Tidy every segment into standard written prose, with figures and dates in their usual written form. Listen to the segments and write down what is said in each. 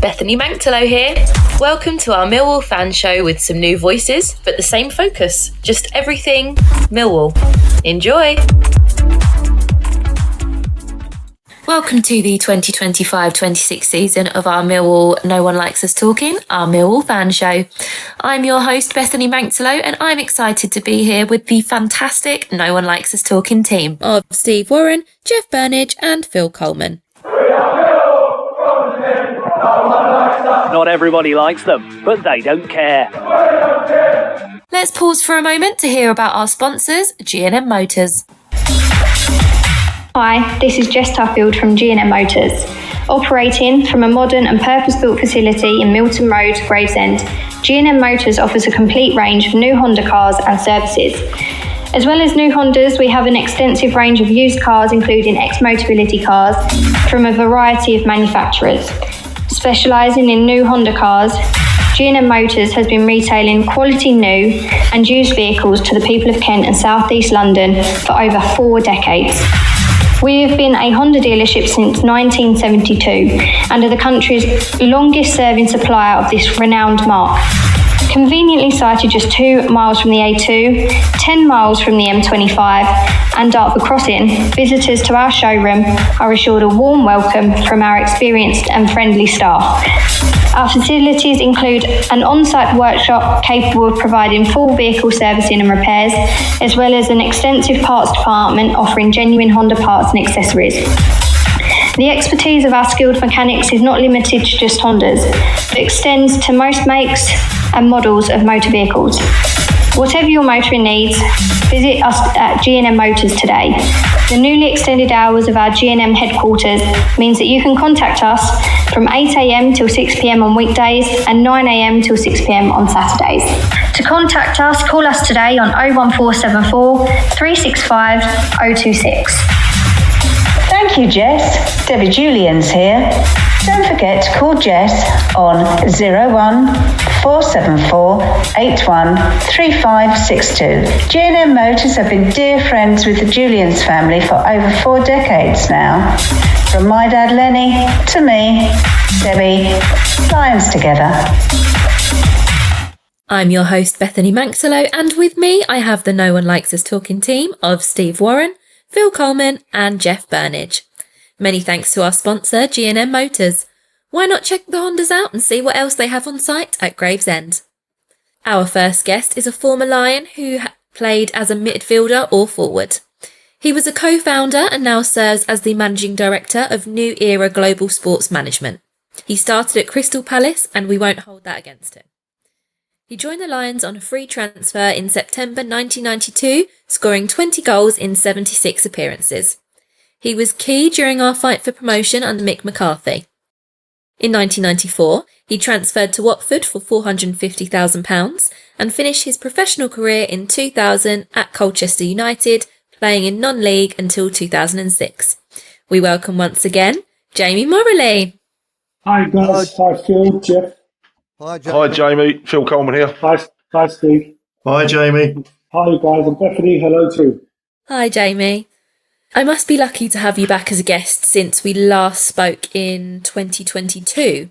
Bethany Manktelow here. Welcome to our Millwall Fans Show with some new voices, but the same focus. Just everything Millwall. Enjoy! Welcome to the 2025-26 season of our Millwall No One Likes Us Talking, our Millwall Fan Show. I'm your host, Bethany Manktelow, and I'm excited to be here with the fantastic No One Likes Us Talking team of Steve Warren, Jeff Burnige and Phil Coleman. Not everybody likes them, but they don't care. Let's pause for a moment to hear about our sponsors, G&M Motors. Hi, this is Jess Tuffield from G&M Motors. Operating from a modern and purpose-built facility in Milton Road, Gravesend, G&M Motors offers a complete range of new Honda cars and services. As well as new Hondas, we have an extensive range of used cars, including ex-Motability cars from a variety of manufacturers. Specialising in new Honda cars, G&M Motors has been retailing quality new and used vehicles to the people of Kent and South East London for over 4 decades. We have been a Honda dealership since 1972 and are the country's longest serving supplier of this renowned marque. Conveniently sited just 2 miles from the A2, 10 miles from the M25 and Dartford Crossing, visitors to our showroom are assured a warm welcome from our experienced and friendly staff. Our facilities include an on-site workshop capable of providing full vehicle servicing and repairs, as well as an extensive parts department offering genuine Honda parts and accessories. The expertise of our skilled mechanics is not limited to just Hondas, but extends to most makes and models of motor vehicles. Whatever your motoring needs, visit us at G&M Motors today. The newly extended hours of our G&M headquarters means that you can contact us from 8 a.m. till 6 p.m. on weekdays and 9 a.m. till 6 p.m. on Saturdays. To contact us, call us today on 01474 365 026. Thank you, Jess. Debbie Julian's here. Don't forget to call Jess on 01474 81 3562. G&M Motors have been dear friends with the Julians family for over 4 decades now. From my dad Lenny to me, Debbie, Lions together. I'm your host, Bethany Manktelow, and with me I have the No One Likes Us Talking team of Steve Warren, Phil Coleman and Jeff Burnige. Many thanks to our sponsor, G&M Motors. Why not check the Hondas out and see what else they have on site at Gravesend? Our first guest is a former Lion who played as a midfielder or forward. He was a co-founder and now serves as the managing director of New Era Global Sports Management. He started at Crystal Palace and we won't hold that against him. He joined the Lions on a free transfer in September 1992, scoring 20 goals in 76 appearances. He was key during our fight for promotion under Mick McCarthy. In 1994, he transferred to Watford for £450,000 and finished his professional career in 2000 at Colchester United, playing in non-league until 2006. We welcome once again, Jamie Moralee. Hi guys, hi Phil, Jeff. Hi Jamie, Phil Coleman here. Hi Steve. Hi Jamie. Hi guys, and Bethany, hello too. Hi Jamie. I must be lucky to have you back as a guest since we last spoke in 2022.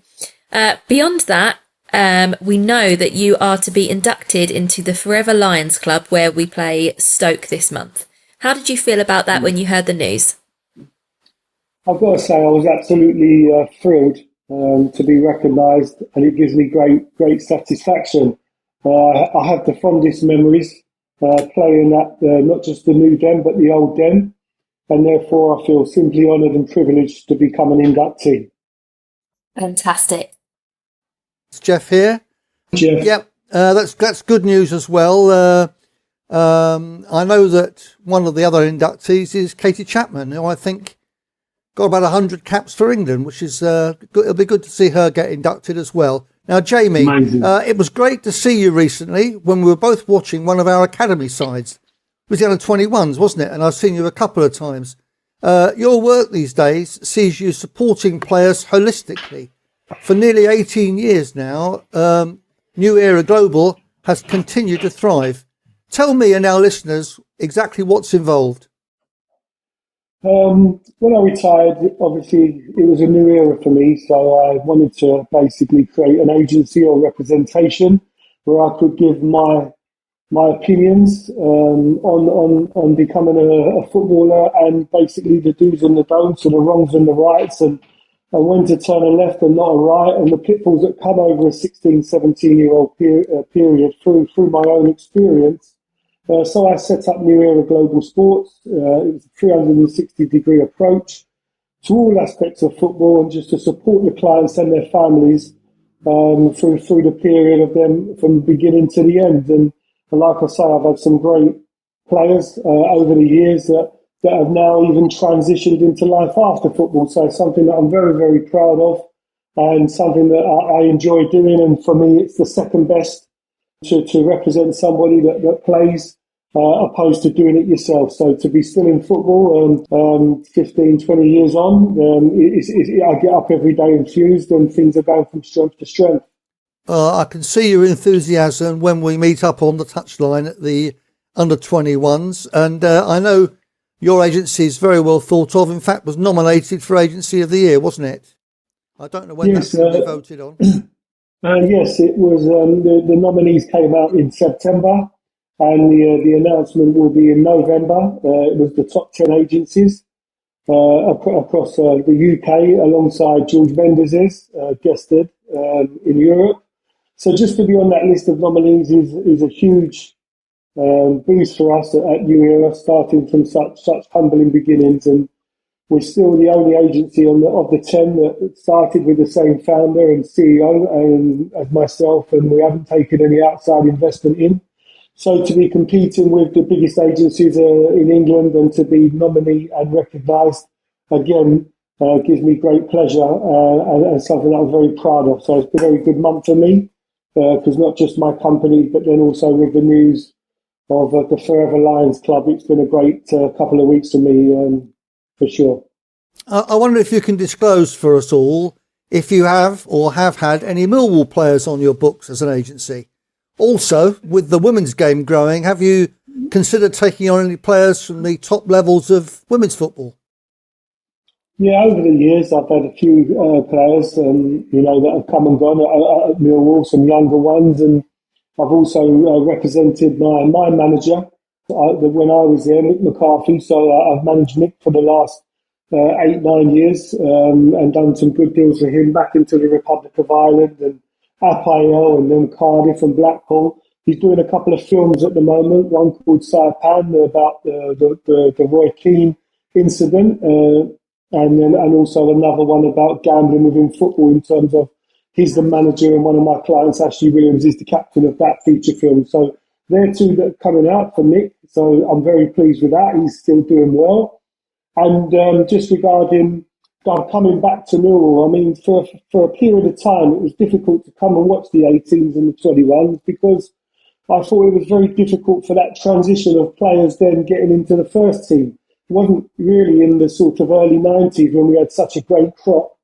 Beyond that, we know that you are to be inducted into the Forever Lions Club where we play Stoke this month. How did you feel about that when you heard the news? I've got to say I was absolutely thrilled to be recognised, and it gives me great satisfaction. I have the fondest memories playing at not just the new Den but the old Den, and therefore I feel simply honoured and privileged to become an inductee. Fantastic. It's Jeff here. Jeff. Yep, that's good news as well. I know that one of the other inductees is Katie Chapman, who I think got about 100 caps for England, which is good. It'll be good to see her get inducted as well. Now, Jamie, it was great to see you recently when we were both watching one of our academy sides. It was the under-21s, wasn't it? And I've seen you a couple of times. Your work these days sees you supporting players holistically. For nearly 18 years now, New Era Global has continued to thrive. Tell me and our listeners exactly what's involved. When I retired, obviously it was a new era for me, so I wanted to basically create an agency or representation where I could give my opinions on becoming a footballer, and basically the do's and the don'ts and the wrongs and the rights, and when to turn a left and not a right, and the pitfalls that come over a 16, 17-year-old period through my own experience. So I set up New Era Global Sports. It was a 360-degree approach to all aspects of football, and just to support the clients and their families through the period of them from beginning to the end. And like I say, I've had some great players over the years that have now even transitioned into life after football. So it's something that I'm very, very proud of, and something that I enjoy doing. And for me, it's the second best to represent somebody that plays opposed to doing it yourself. So to be still in football 15, 20 years on, I get up every day infused, and things are going from strength to strength. I can see your enthusiasm when we meet up on the touchline at the under-21s, and I know your agency is very well thought of. In fact, was nominated for Agency of the Year, wasn't it? I don't know when that's going to be voted on. Yes, it was. The nominees came out in September, and the announcement will be in November. It was the top 10 agencies across the UK, alongside George Mendes's guested in Europe. So just to be on that list of nominees is a huge boost for us at New Era, starting from such humbling beginnings. And we're still the only agency of the 10 that started with the same founder and CEO as myself, and we haven't taken any outside investment in. So to be competing with the biggest agencies in England, and to be nominated and recognised again gives me great pleasure, and something that I'm very proud of. So it's been a very good month for me, because not just my company, but then also with the news of the Forever Lions Club. It's been a great couple of weeks for me, for sure. I wonder if you can disclose for us all if you have or have had any Millwall players on your books as an agency. Also, with the women's game growing, have you considered taking on any players from the top levels of women's football? Yeah, over the years, I've had a few players, that have come and gone at Millwall, some younger ones, and I've also represented my manager when I was there, Mick McCarthy. So I've managed Mick for the last 8-9 years, and done some good deals for him back into the Republic of Ireland and Apayel, and then Cardiff and Blackpool. He's doing a couple of films at the moment, one called Saipan about the Roy Keane incident, and also another one about gambling within football, in terms of he's the manager and one of my clients, Ashley Williams, is the captain of that feature film. So they're two that are coming out for Nick. So I'm very pleased with that. He's still doing well. And just regarding coming back to Millwall, I mean, for a period of time, it was difficult to come and watch the 18s and the 21s, because I thought it was very difficult for that transition of players then getting into the first team. It wasn't really in the sort of early 90s when we had such a great crop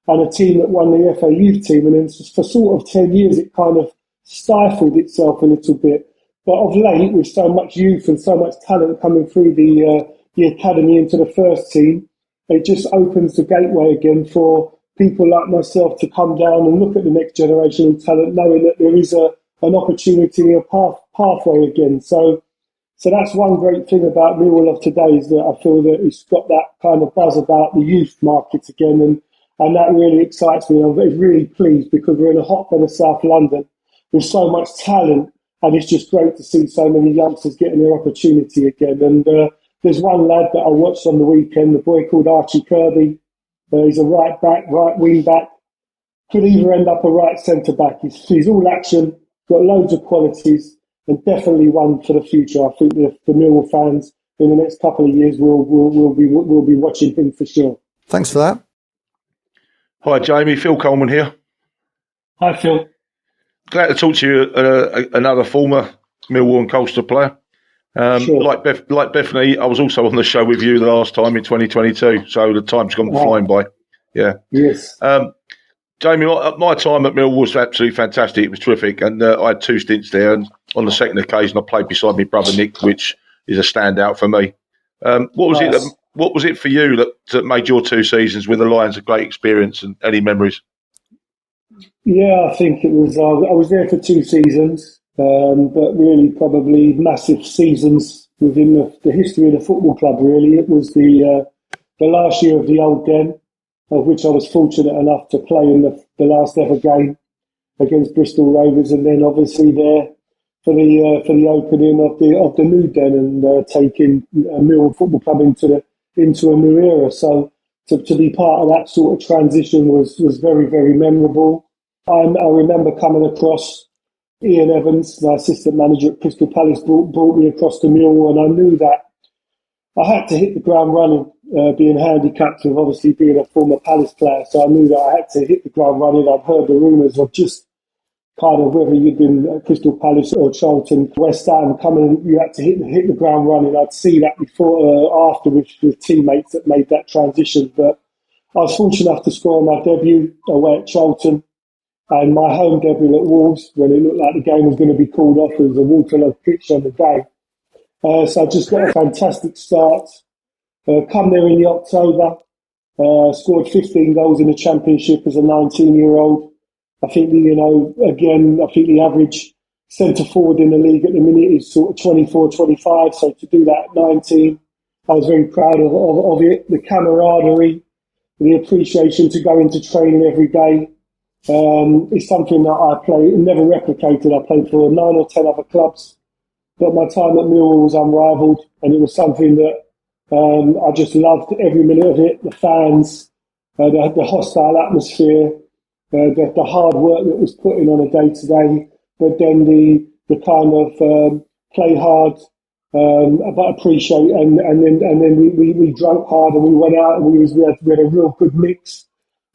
and a team that won the FA Youth team. And then for sort of 10 years, it kind of stifled itself a little bit. But of late, with so much youth and so much talent coming through the academy into the first team, it just opens the gateway again for people like myself to come down and look at the next generation of talent, knowing that there is an opportunity, a pathway again. So that's one great thing about Millwall of today, is that I feel that it's got that kind of buzz about the youth market again, and that really excites me. I'm really pleased, because we're in a hotbed of South London with so much talent, and it's just great to see so many youngsters getting their opportunity again. And there's one lad that I watched on the weekend, a boy called Archie Kirby. He's a right back, right wing back, could either end up a right centre back. He's all action, got loads of qualities, and definitely one for the future. I think the Millwall fans in the next couple of years will be watching him for sure. Thanks for that. Hi, Jamie. Phil Coleman here. Hi, Phil. Glad to talk to you, another former Millwall and Colchester player. Sure. Like Bethany, I was also on the show with you the last time in 2022, so the time's gone flying by. Yeah. Yes. Jamie, my time at Millwall was absolutely fantastic. It was terrific, and I had 2 stints there, and on the second occasion I played beside my brother Nick, which is a standout for me. What what was it for you that made your 2 seasons with the Lions a great experience, and any memories? Yeah, I think it was. I was there for 2 seasons, but really probably massive seasons within the history of the football club. Really, it was the last year of the old den, of which I was fortunate enough to play in the last ever game against Bristol Rovers, and then obviously there for the opening of the new den and taking Millwall Football Club into a new era. So to be part of that sort of transition was very, very memorable. I remember coming across Ian Evans, my assistant manager at Crystal Palace, brought me across to Millwall, and I knew that I had to hit the ground running, being handicapped with obviously being a former Palace player. So I knew that I had to hit the ground running. I'd heard the rumours of just kind of whether you'd been at Crystal Palace or Charlton, West Ham, coming, you had to hit the ground running. I'd see that before, after with teammates that made that transition. But I was fortunate enough to score my debut away at Charlton, and my home debut at Wolves, when it looked like the game was going to be called off. It was a waterlogged pitch on the day. So I just got a fantastic start. Come there in the October, scored 15 goals in the Championship as a 19-year-old. I think, the average centre forward in the league at the minute is sort of 24, 25. So to do that at 19, I was very proud of it. The camaraderie, the appreciation to go into training every day is something that I never replicated. I played for 9 or 10 other clubs, but my time at Millwall was unrivalled, and it was something that I just loved every minute of it. The fans, the hostile atmosphere, the hard work that was put in on a day-to-day, but then the kind of play hard, but appreciate, and then we drank hard, and we went out, and we had a real good mix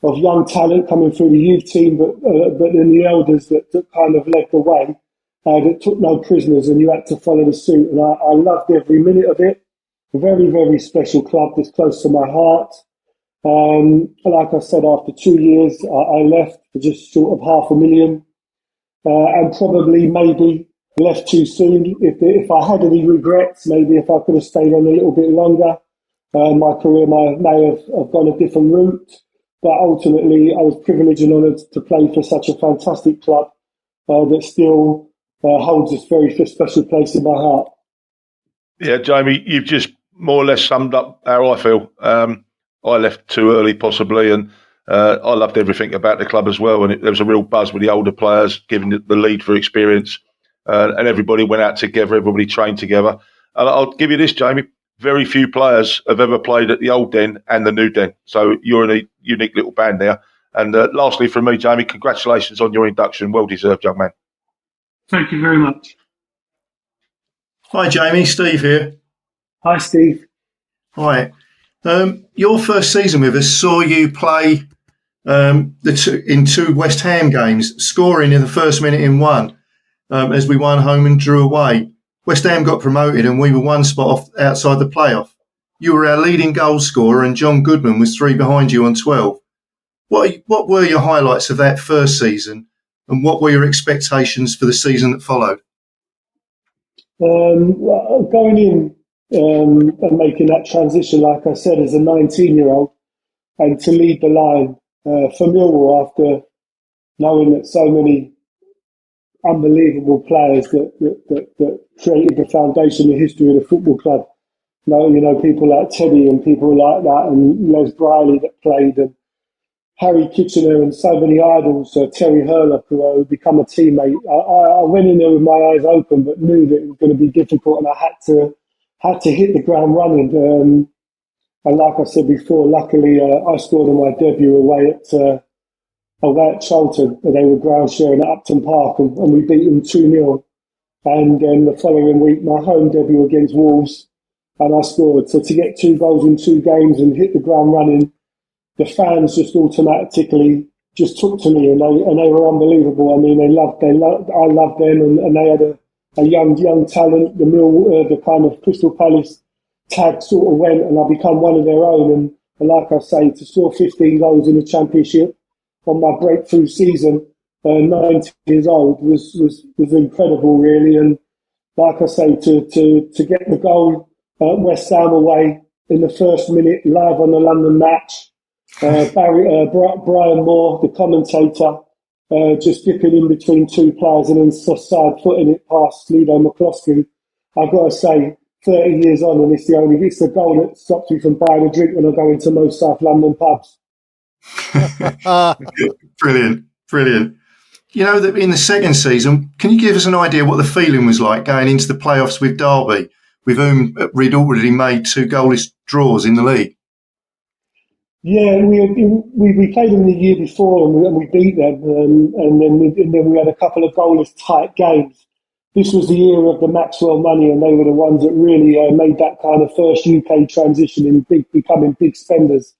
of young talent coming through the youth team, but then the elders that kind of led the way, that took no prisoners, and you had to follow the suit. And I loved every minute of it. A very, very special club that's close to my heart. Like I said, after 2 years, I left for just short of $500,000, and probably maybe left too soon. If I had any regrets, maybe if I could have stayed on a little bit longer, my career may have gone a different route. But ultimately, I was privileged and honoured to play for such a fantastic club that still holds this very special place in my heart. Yeah, Jamie, you've just more or less summed up how I feel. I left too early, possibly, and I loved everything about the club as well. And there was a real buzz with the older players, giving the lead for experience, and everybody went out together, everybody trained together. And I'll give you this, Jamie, very few players have ever played at the old den and the new den. So you're in a unique little band there. And lastly, from me, Jamie, congratulations on your induction. Well deserved, young man. Thank you very much. Hi, Jamie. Steve here. Hi, Steve. Hi. Your first season with us saw you play in 2 West Ham games, scoring in the first minute in one, as we won home and drew away. West Ham got promoted and we were 1 spot off outside the playoff. You were our leading goal scorer and John Goodman was 3 behind you on 12. What were your highlights of that first season, and what were your expectations for the season that followed? Going in and making that transition, like I said, as a 19-year-old, and to lead the line for Millwall after knowing that so many unbelievable players that created the foundation, the history of the football club. People like Teddy and people like that, and Les Briley that played, and Harry Kitchener, and so many idols, Terry Hurlock, who become a teammate. I went in there with my eyes open, but knew that it was going to be difficult, and I had to hit the ground running. And like I said before, luckily I scored on my debut away at Charlton. They were ground sharing at Upton Park, and we beat them 2-0. And then the following week, my home debut against Wolves, and I scored. So to get 2 goals in 2 games and hit the ground running, the fans just automatically just took to me, and they were unbelievable. I mean, I loved them, and they had a young talent. The kind of Crystal Palace tag sort of went, and I become one of their own. And like I say, to score 15 goals in the Championship on my breakthrough season, 19 years old, was incredible, really. And like I say, to get the goal at West Ham away in the first minute live on the London match. Brian Moore, the commentator, just dipping in between two players and then side footing it past Ludo McCloskey. I've got to say, 30 years on, and it's the goal that stops me from buying a drink when I go into most South London pubs. Brilliant. You know that in the second season, can you give us an idea what the feeling was like going into the playoffs with Derby, with whom we'd already made 2 goalless draws in the league? Yeah, we played them the year before and we beat them, and then we had a couple of goalless tight games. This was the era of the Maxwell money, and they were the ones that really made that kind of first UK transition in becoming big spenders.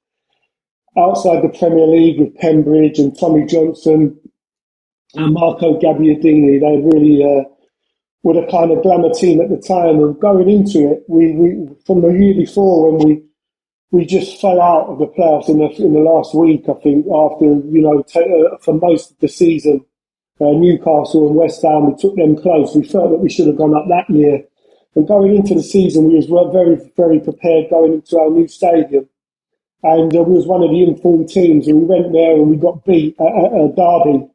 Outside the Premier League with Pembridge and Tommy Johnson and Marco Gabbiadini, they really were the kind of glamour team at the time. And going into it, we from the year before when we just fell out of the playoffs in the last week, I think, after for most of the season. Newcastle and West Ham, we took them close. We felt that we should have gone up that year. And going into the season, we were very, very prepared going into our new stadium. And we was one of the informed teams, and we went there and we got beat at Derby,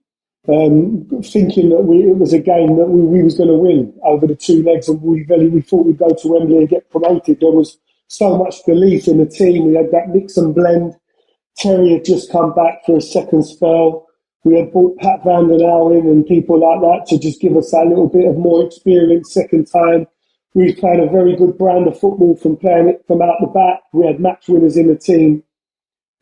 thinking that it was a game that we was going to win over the 2 legs, and we thought we'd go to Wembley and get promoted. There was so much belief in the team. We had that mix and blend. Terry had just come back for a second spell. We had brought Pat Van Den Ouwen and people like that to just give us that little bit of more experience second time. We played a very good brand of football from playing it from out the back. We had match winners in the team.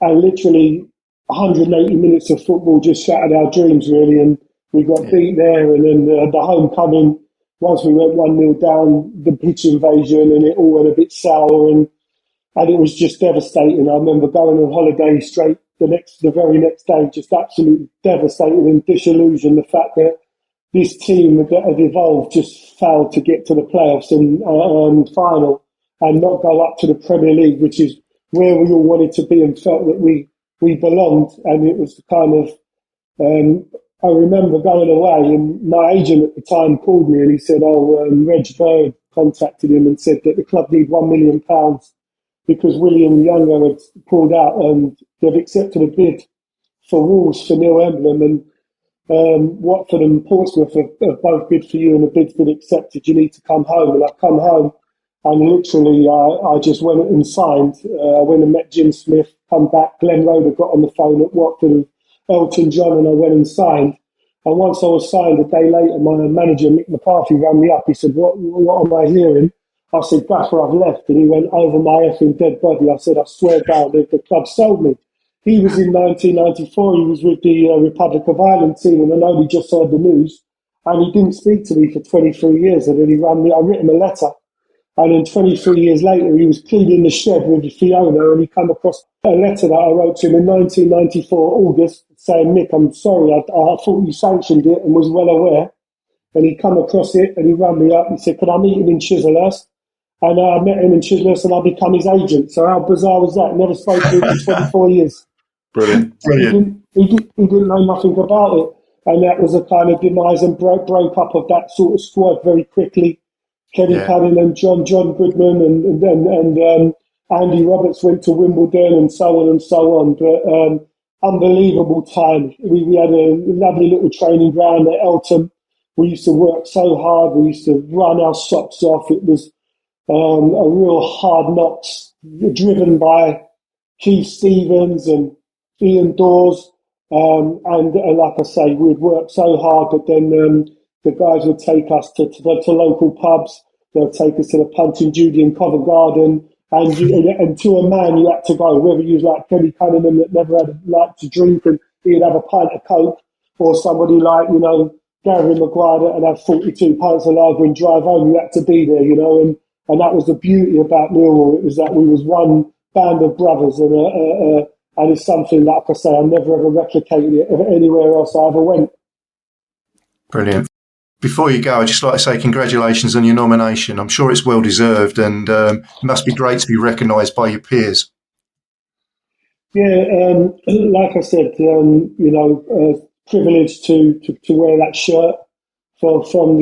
And literally 180 minutes of football just shattered our dreams, really. And we got beat there. And then the homecoming, once we went 1-0 down, the pitch invasion, and it all went a bit sour. And it was just devastating. I remember going on holiday straight the very next day, just absolutely devastated and disillusioned. The fact that this team that had evolved just failed to get to the playoffs and final and not go up to the Premier League, which is where we all wanted to be and felt that we belonged. And it was kind of, I remember going away and my agent at the time called me and he said, Reg Bird contacted him and said that the club need £1 million because William Younger had pulled out and they've accepted a bid for Wolves for Neil Emblem, and Watford and Portsmouth have both bid for you and the bid's been accepted. You need to come home. And I've come home and literally I just went and signed. I went and met Jim Smith, come back. Glenn Roeder got on the phone at Watford and Elton John, and I went and signed. And once I was signed, a day later, my manager, Mick McCarthy, rang me up. He said, what am I hearing? I said, Gaffer, I've left. And he went, over my effing dead body. I said, I swear down, the club sold me. He was in 1994. He was with the Republic of Ireland team, and I know he just heard the news. And he didn't speak to me for 23 years. And then he rang me. I written him a letter. And then 23 years later, he was cleaning the shed with Fiona, and he came across a letter that I wrote to him in 1994, August, saying, Mick, I'm sorry, I thought you sanctioned it and was well aware. And he come across it, and he rang me up. He said, could I meet him in Chislehurst? And I met him in Chislehurst, and I become his agent. So how bizarre was that? Never spoke to him for 24 years. Brilliant. He didn't know nothing about it. And that was a kind of demise and broke up of that sort of squad very quickly. Kenny Cunningham, John Goodman, and Andy Roberts went to Wimbledon, and so on and so on. But unbelievable time. We had a lovely little training ground at Eltham. We used to work so hard. We used to run our socks off. It was a real hard knocks, driven by Keith Stevens and Ian Dawes. And like I say, we'd work so hard, but then the guys would take us to local pubs. They'll take us to the Punch and Judy in Covent Garden, and to a man you had to go, whether you was like Kenny Cunningham that never had like to drink and he'd have a pint of Coke, or somebody like, Gary Maguire that had 42 pints of lager and drive home. You had to be there, and that was the beauty about Millwall. It was that we was one band of brothers, and it's something, like I say, I never ever replicated it anywhere else I ever went. Brilliant. Before you go, I'd just like to say congratulations on your nomination. I'm sure it's well deserved, and it must be great to be recognised by your peers. Yeah, like I said, privileged to wear that shirt from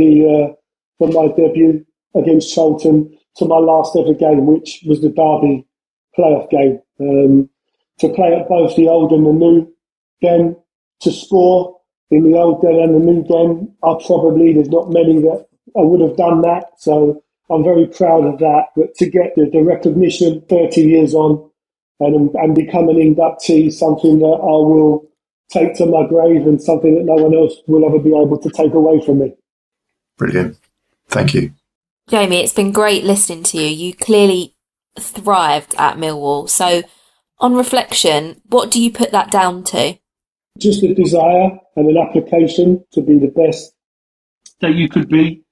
my debut against Charlton to my last ever game, which was the Derby playoff game. To play at both the old and the new den, to score in the old den and the new den, there's not many that I would have done that. So I'm very proud of that. But to get the recognition 30 years on and become an inductee, something that I will take to my grave and something that no one else will ever be able to take away from me. Brilliant. Thank you. Jamie, it's been great listening to you. You clearly thrived at Millwall. So on reflection, what do you put that down to? Just a desire and an application to be the best that you could be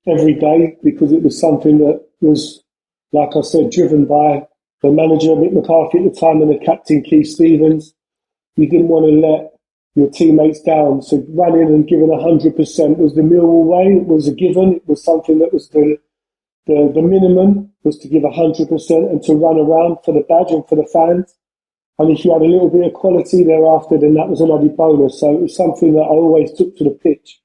every day, because it was something that was, like I said, driven by the manager, Mick McCarthy at the time, and the captain, Keith Stevens. You didn't want to let your teammates down. So running and giving 100% was the Millwall way. It was a given. It was something that was the minimum, was to give 100% and to run around for the badge and for the fans. And if you had a little bit of quality thereafter, then that was an added bonus. So it was something that I always took to the pitch,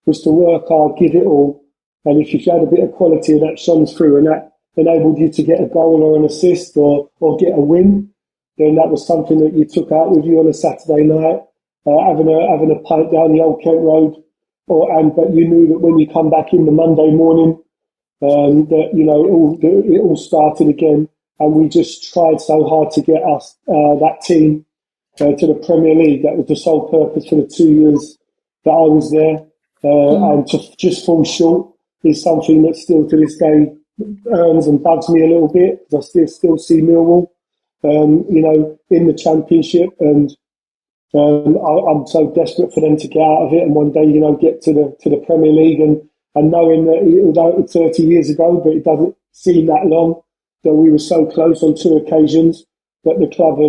was to work hard, give it all. And if you had a bit of quality and that shone through and that enabled you to get a goal or an assist or get a win, then that was something that you took out with you on a Saturday night, having a pint down the Old Kent Road. But you knew that when you come back in the Monday morning, that it all started again. And we just tried so hard to get us, that team, to the Premier League. That was the sole purpose for the 2 years that I was there. And to just fall short is something that still to this day earns and bugs me a little bit, because I still see Millwall, in the Championship. And I'm so desperate for them to get out of it and one day, get to the Premier League. And knowing that, although it was 30 years ago, but it doesn't seem that long, that we were so close on 2 occasions, that the club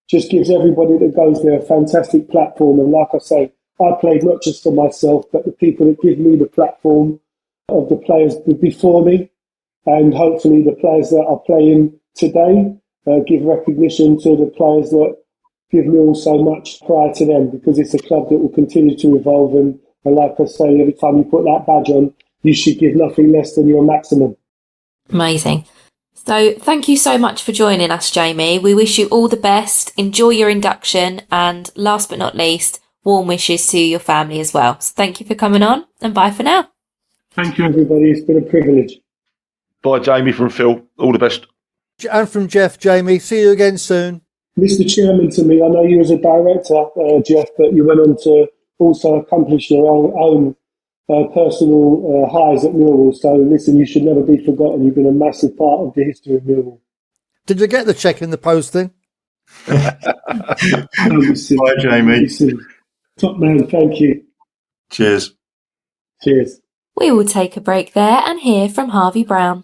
just gives everybody that goes there a fantastic platform. And like I say, I played not just for myself, but the people that give me the platform of the players before me, and hopefully the players that are playing today give recognition to the players that give me all so much prior to them, because it's a club that will continue to evolve. And like I say, every time you put that badge on, you should give nothing less than your maximum. Amazing. So thank you so much for joining us, Jamie. We wish you all the best. Enjoy your induction. And last but not least, warm wishes to your family as well. So thank you for coming on, and bye for now. Thank you, everybody. It's been a privilege. Bye, Jamie, from Phil. All the best. And from Jeff, Jamie. See you again soon. Mr. Chairman to me, I know you as a director, Jeff, but you went on to also accomplish your own personal highs at Millwall. So listen, you should never be forgotten. You've been a massive part of the history of Millwall. Did you get the cheque in the post then? Bye, Jamie. Top man, thank you. Cheers. Cheers. We will take a break there and hear from Harvey Brown.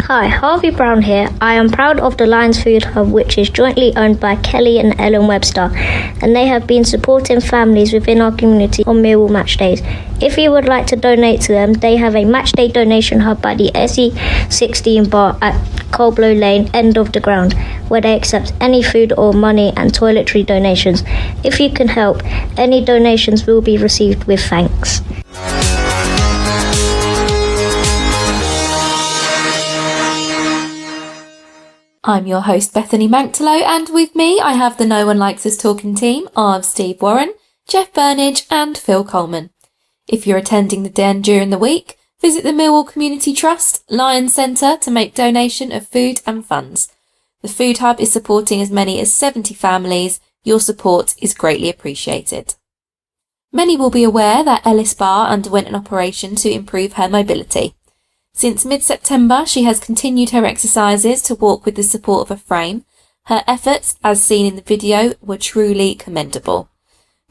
Hi, Harvey Brown here. I am proud of the Lions Food Hub, which is jointly owned by Kelly and Ellen Webster, and they have been supporting families within our community on Millwall match days. If you would like to donate to them, they have a match day donation hub by the SE16 bar at Coldblow Lane, end of the ground, where they accept any food or money and toiletry donations. If you can help, any donations will be received with thanks. I'm your host, Bethany Manktelow, and with me I have the No One Likes Us Talking team of Steve Warren, Jeff Burnige and Phil Coleman. If you're attending the Den during the week, visit the Millwall Community Trust Lion Centre to make donation of food and funds. The Food Hub is supporting as many as 70 families. Your support is greatly appreciated. Many will be aware that Ellis Barr underwent an operation to improve her mobility. Since mid-September, she has continued her exercises to walk with the support of a frame. Her efforts, as seen in the video, were truly commendable.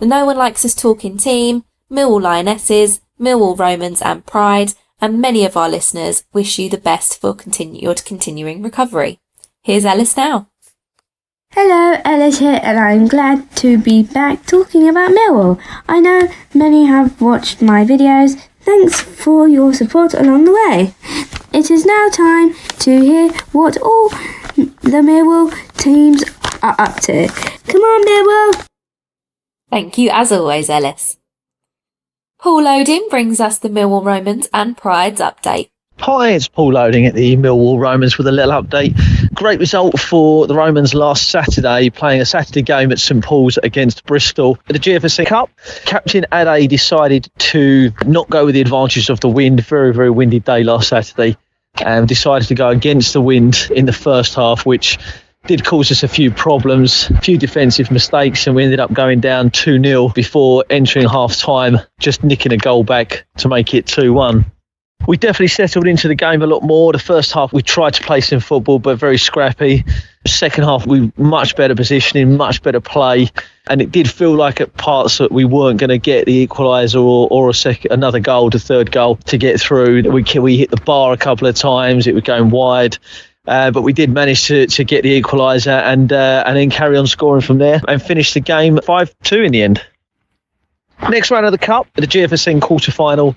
The No One Likes Us Talking team, Millwall Lionesses, Millwall Romans and Pride, and many of our listeners wish you the best for your continuing recovery. Here's Ellis now. Hello, Ellis here, and I'm glad to be back talking about Millwall. I know many have watched my videos. Thanks for your support along the way. It is now time to hear what all the Millwall teams are up to. Come on, Millwall! Thank you as always, Ellis. Paul Loding brings us the Millwall Romans and Pride's update. Hi, it's Paul Loding at the Millwall Romans with a little update. Great result for the Romans last Saturday, playing a Saturday game at St Paul's against Bristol. At the GFSC Cup, Captain Ade decided to not go with the advantage of the wind. Very, very windy day last Saturday. And decided to go against the wind in the first half, which did cause us a few problems, a few defensive mistakes, and we ended up going down 2-0 before entering half-time, just nicking a goal back to make it 2-1. We definitely settled into the game a lot more. The first half, we tried to play some football, but very scrappy. Second half, we much better positioning, much better play. And it did feel like at parts that we weren't going to get the equaliser or another goal, the third goal, to get through. We hit the bar a couple of times. It was going wide. But we did manage to get the equaliser and then carry on scoring from there and finish the game 5-2 in the end. Next round of the Cup, the GFSN quarter-final,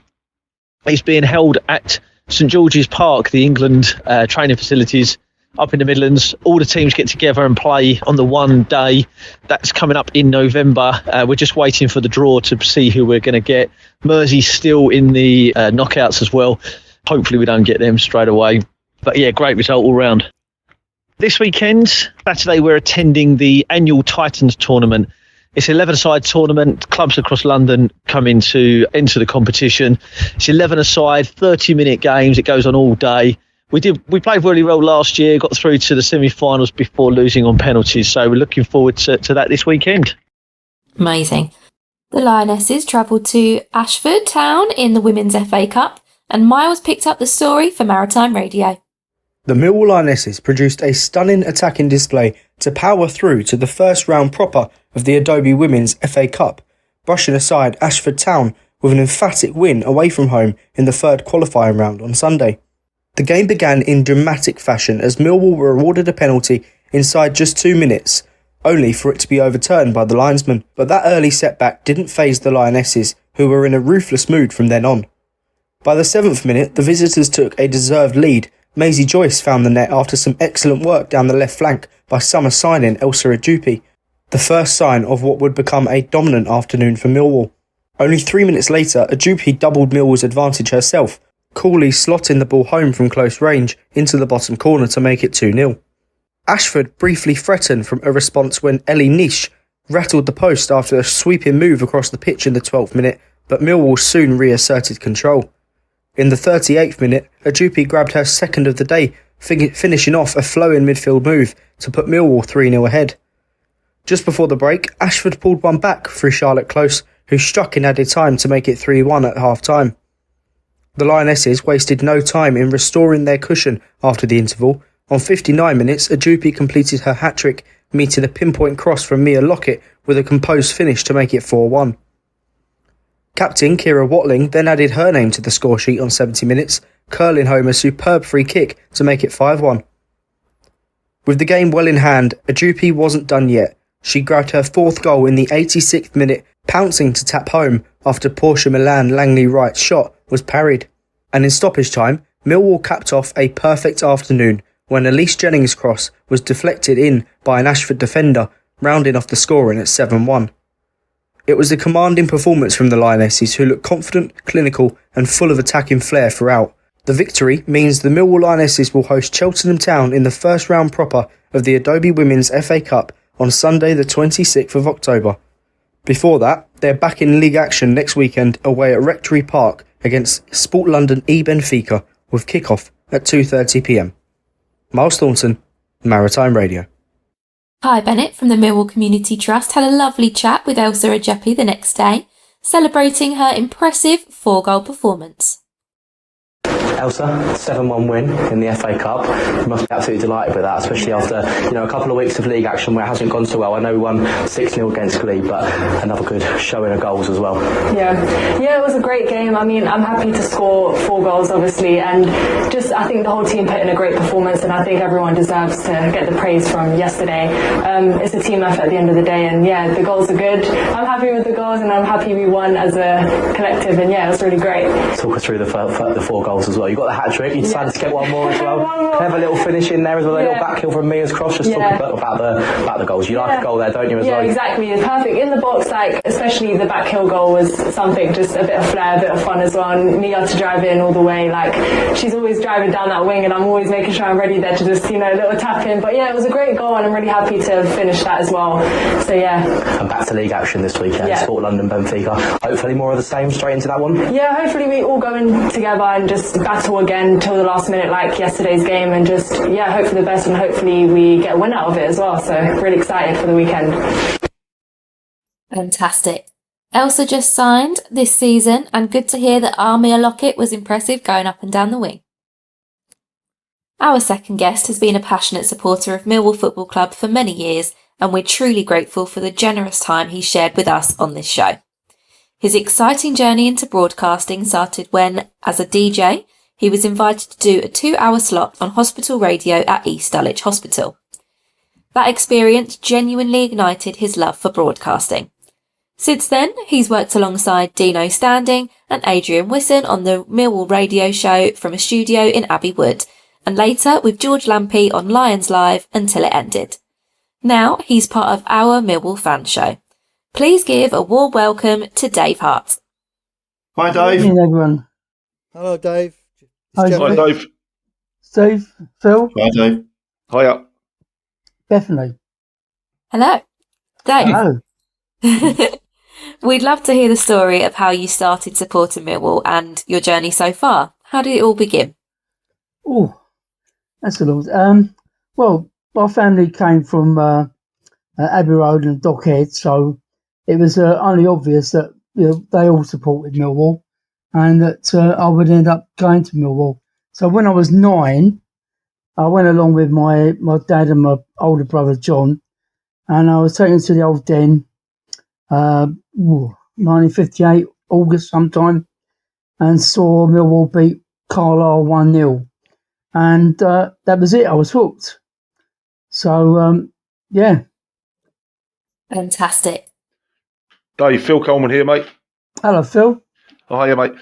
is being held at St George's Park, the England training facilities up in the Midlands. All the teams get together and play on the one day. That's coming up in November. We're just waiting for the draw to see who we're going to get. Mersey's still in the knockouts as well. Hopefully we don't get them straight away. But yeah, great result all round. This weekend, Saturday, we're attending the annual Titans tournament. It's an 11-a-side tournament. Clubs across London come in to enter the competition. It's 11-a-side, 30-minute games. It goes on all day. We played really well last year, got through to the semi-finals before losing on penalties. So we're looking forward to that this weekend. Amazing. The Lionesses travelled to Ashford Town in the Women's FA Cup, and Myles picked up the story for Maritime Radio. The Millwall Lionesses produced a stunning attacking display to power through to the first round proper of the Adobe Women's FA Cup, brushing aside Ashford Town with an emphatic win away from home in the third qualifying round on Sunday. The game began in dramatic fashion as Millwall were awarded a penalty inside just 2 minutes, only for it to be overturned by the linesman. But that early setback didn't faze the Lionesses, who were in a ruthless mood from then on. By the 7th minute, the visitors took a deserved lead. Maisie Joyce found the net after some excellent work down the left flank by summer signing Elsa Ajupi, the first sign of what would become a dominant afternoon for Millwall. Only 3 minutes later, Ajupi doubled Millwall's advantage herself, coolly slotting the ball home from close range into the bottom corner to make it 2-0. Ashford briefly threatened from a response when Ellie Nish rattled the post after a sweeping move across the pitch in the 12th minute, but Millwall soon reasserted control. In the 38th minute, Ajupi grabbed her second of the day, finishing off a flowing midfield move to put Millwall 3-0 ahead. Just before the break, Ashford pulled one back through Charlotte Close, who struck in added time to make it 3-1 at half-time. The Lionesses wasted no time in restoring their cushion after the interval. On 59 minutes, Ajupi completed her hat-trick, meeting a pinpoint cross from Mia Lockett with a composed finish to make it 4-1. Captain Kira Watling then added her name to the score sheet on 70 minutes, curling home a superb free kick to make it 5-1. With the game well in hand, Ajupi wasn't done yet. She grabbed her fourth goal in the 86th minute, pouncing to tap home after Portia Milan Langley Wright's shot was parried. And in stoppage time, Millwall capped off a perfect afternoon when Elise Jennings' cross was deflected in by an Ashford defender, rounding off the scoring at 7-1. It was a commanding performance from the Lionesses, who looked confident, clinical and full of attacking flair throughout. The victory means the Millwall Lionesses will host Cheltenham Town in the first round proper of the Adobe Women's FA Cup on Sunday the 26th of October. Before that, they're back in league action next weekend away at Rectory Park against Sport London e Benfica with kick-off at 2:30pm. Myles Thornton, Maritime Radio. Kai Bennett from the Millwall Community Trust had a lovely chat with Elsa Ajupi the next day, celebrating her impressive 4-goal performance. Elsa, 7-1 win in the FA Cup. You must be absolutely delighted with that, especially after a couple of weeks of league action where it hasn't gone so well. I know we won 6-0 against Glebe, but another good showing of goals as well. Yeah, it was a great game. I mean, I'm happy to score 4 goals, obviously, and just I think the whole team put in a great performance, and I think everyone deserves to get the praise from yesterday. It's a team effort at the end of the day, and yeah, the goals are good. I'm happy with the goals, and I'm happy we won as a collective, and yeah, it was really great. Talk us through the 4 goals as well. well. You got the hat trick. You decided to get one more as well. Clever little finish in there as well. A little back heel from Mia's cross. Just talk about the goals. You like a goal there, don't you? As well. Yeah, exactly. It's perfect in the box. Like especially the back heel goal was something. Just a bit of flair, a bit of fun as well. And Mia to drive in all the way. Like she's always driving down that wing, and I'm always making sure I'm ready there to just a little tap in. But yeah, it was a great goal, and I'm really happy to finish that as well. So yeah. And back to league action this weekend. Sport London, Benfica. Hopefully more of the same straight into that one. Yeah, hopefully we all go in together and just battle again till the last minute like yesterday's game, and just hope for the best, and hopefully we get a win out of it as well. So really excited for the weekend. Fantastic. Elsa just signed this season, and good to hear that our Mia Lockett was impressive going up and down the wing. Our second guest has been a passionate supporter of Millwall Football Club for many years, and we're truly grateful for the generous time he shared with us on this show. His exciting journey into broadcasting started when, as a DJ, he was invited to do a 2-hour slot on hospital radio at East Dulwich Hospital. That experience genuinely ignited his love for broadcasting. Since then, he's worked alongside Dino Standing and Adrian Wisson on the Millwall radio show from a studio in Abbey Wood, and later with George Lampy on Lions Live until it ended. Now he's part of Our Millwall Fans Show. Please give a warm welcome to Dave Hart. Hi, Dave. Good evening, everyone. Hello, Dave. Hi, Dave. Steve, Phil. Hi, Dave. Hiya. Bethany. Hello. Dave. Hello. We'd love to hear the story of how you started supporting Millwall and your journey so far. How did it all begin? Oh, that's a lot. Well, my family came from Abbey Road and Dockhead, so it was only obvious that they all supported Millwall, and that I would end up going to Millwall. So when I was 9, I went along with my dad and my older brother John, and I was taken to the Old Den, 1958, August sometime, and saw Millwall beat Carlisle 1-0. And that was it. I was hooked. So, yeah. Fantastic. Dave, Phil Coleman here, mate. Hello, Phil. Oh, hiya, mate.